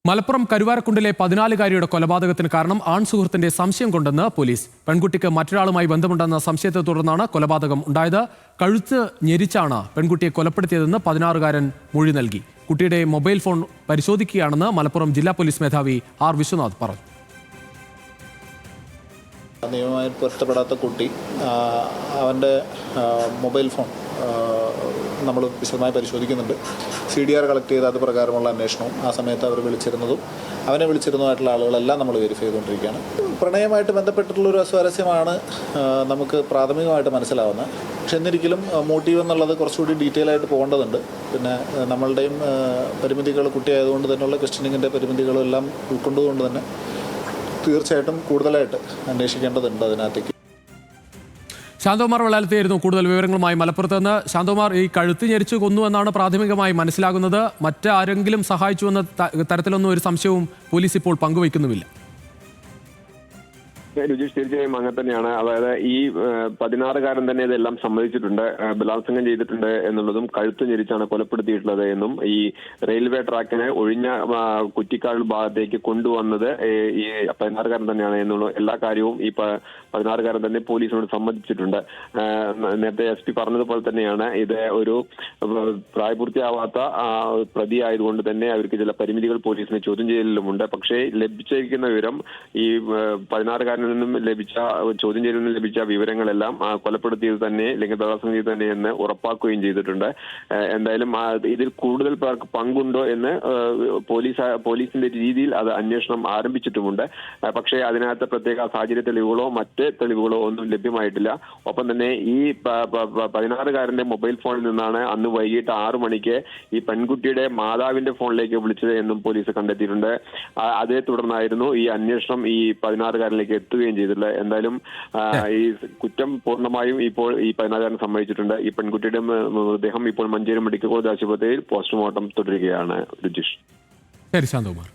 മലപ്പുറം കരുവാരക്കുണ്ടിലെ 14-കാരിയുടെ കൊലപാതകത്തിന് കാരണം ആൺ സുഹൃത്തിന്റെ സംശയം കൊണ്ടെന്ന് പോലീസ്. പെൺകുട്ടിക്ക് മറ്റൊരാളുമായി ബന്ധമുണ്ടെന്ന സംശയത്തെ തുടർന്നാണ് കൊലപാതകം ഉണ്ടായത്. കഴുത്ത് ഞെരിച്ചാണ് പെൺകുട്ടിയെ കൊലപ്പെടുത്തിയതെന്ന് 16-കാരൻ മൊഴി നൽകി. കുട്ടിയുടെ മൊബൈൽ ഫോൺ പരിശോധിക്കുകയാണെന്ന് മലപ്പുറം ജില്ലാ പോലീസ് മേധാവി ആർ വിശ്വനാഥ് പറഞ്ഞു. നിയമമായി പൊരുത്തപ്പെടാത്ത കുട്ടി അവൻ്റെ മൊബൈൽ ഫോൺ നമ്മൾ വിശദമായി പരിശോധിക്കുന്നുണ്ട്. CDR കളക്ട് ചെയ്ത അത് പ്രകാരമുള്ള അന്വേഷണവും ആ സമയത്ത് അവർ വിളിച്ചിരുന്നതും അവനെ വിളിച്ചിരുന്നതായിട്ടുള്ള ആളുകളെല്ലാം നമ്മൾ വെരിഫൈ ചെയ്തുകൊണ്ടിരിക്കുകയാണ്. പ്രണയമായിട്ട് ബന്ധപ്പെട്ടിട്ടുള്ളൊരു അസ്വാരസ്യമാണ് നമുക്ക് പ്രാഥമികമായിട്ട് മനസ്സിലാവുന്നത്. പക്ഷെ എന്നിരിക്കലും മോട്ടീവ് എന്നുള്ളത് കുറച്ചുകൂടി ഡീറ്റെയിൽ ആയിട്ട് പോകേണ്ടതുണ്ട്. പിന്നെ നമ്മളുടെയും പരിമിതികൾ കുട്ടിയായതുകൊണ്ട് തന്നെയുള്ള ക്വസ്റ്റ്യനിങ്ങിൻ്റെ പരിമിതികളും എല്ലാം ഉൾക്കൊണ്ടുകൊണ്ട് തന്നെ തീർച്ചയായിട്ടും കൂടുതലായിട്ട് അന്വേഷിക്കേണ്ടതുണ്ട് അതിനകത്തേക്ക്. ശാന്തകുമാർ വെള്ളാലത്തിയായിരുന്നു കൂടുതൽ വിവരങ്ങളുമായി മലപ്പുറത്ത് നിന്ന്. ശാന്തകുമാർ, ഈ കഴുത്ത് ഞെരിച്ചു കൊന്നു എന്നാണ് പ്രാഥമികമായി മനസ്സിലാകുന്നത്. മറ്റാരെങ്കിലും സഹായിച്ചുവെന്ന തരത്തിലൊന്നും ഒരു സംശയവും പോലീസ് ഇപ്പോൾ പങ്കുവയ്ക്കുന്നുമില്ല. രുചീഷ്, തീർച്ചയായും അങ്ങനെ തന്നെയാണ്. അതായത് ഈ 16-കാരൻ തന്നെ ഇതെല്ലാം സമ്മതിച്ചിട്ടുണ്ട്. ബലാത്സംഗം ചെയ്തിട്ടുണ്ട് എന്നുള്ളതും കഴുത്ത് ഞെരിച്ചാണ് കൊലപ്പെടുത്തിയിട്ടുള്ളത് എന്നും ഈ റെയിൽവേ ട്രാക്കിനെ ഒഴിഞ്ഞ കുറ്റിക്കാട് ഭാഗത്തേക്ക് കൊണ്ടുവന്നത് ഈ 16-കാരൻ തന്നെയാണ് എന്നുള്ള എല്ലാ കാര്യവും ഈ 16-കാരൻ തന്നെ പോലീസിനോട് സമ്മതിച്ചിട്ടുണ്ട്. നേരത്തെ SP പറഞ്ഞതുപോലെ തന്നെയാണ് ഇത് ഒരു പ്രായപൂർത്തിയാവാത്ത പ്രതി ആയതുകൊണ്ട് തന്നെ അവർക്ക് ചില പരിമിതികൾ പോലീസിനെ ചോദ്യം ചെയ്യലിലുമുണ്ട്. പക്ഷേ ലഭിച്ചിരിക്കുന്ന വിവരം ഈ 16-കാരൻ നിന്നും ലഭിച്ച ചോദ്യം ചെയ്യലിൽ നിന്ന് ലഭിച്ച വിവരങ്ങളെല്ലാം കൊലപ്പെടുത്തിയത് തന്നെ അല്ലെങ്കിൽ ബലാത്സംഗം ചെയ്ത് തന്നെ എന്ന് ഉറപ്പാക്കുകയും ചെയ്തിട്ടുണ്ട്. എന്തായാലും ഇതിൽ കൂടുതൽ പേർക്ക് പങ്കുണ്ടോ എന്ന് പോലീസിന്റെ രീതിയിൽ അത് അന്വേഷണം ആരംഭിച്ചിട്ടുമുണ്ട്. പക്ഷേ അതിനകത്ത് പ്രത്യേക സാഹചര്യ തെളിവുകളോ മറ്റ് തെളിവുകളോ ഒന്നും ലഭ്യമായിട്ടില്ല. ഒപ്പം തന്നെ ഈ 16-കാരന്റെ മൊബൈൽ ഫോണിൽ നിന്നാണ് അന്ന് വൈകിട്ട് 6 മണിക്ക് ഈ പെൺകുട്ടിയുടെ മാതാവിന്റെ ഫോണിലേക്ക് വിളിച്ചത് എന്നും പോലീസ് കണ്ടെത്തിയിട്ടുണ്ട്. അതേ തുടർന്നായിരുന്നു ഈ അന്വേഷണം ഈ 16-കാരനിലേക്ക് എത്തുകയും ചെയ്തിട്ടുള്ളത്. എന്തായാലും ഈ കുറ്റം പൂർണ്ണമായും ഇപ്പോൾ ഈ 16-കാരൻ സമ്മതിച്ചിട്ടുണ്ട്. ഈ പെൺകുട്ടിയുടെ മൃതദേഹം ഇപ്പോൾ മഞ്ചേരി മെഡിക്കൽ കോളേജ് ആശുപത്രിയിൽ പോസ്റ്റ്മോർട്ടം തുടരുകയാണ്. രുചീഷ്. ശരി ശാന്തകുമാർ.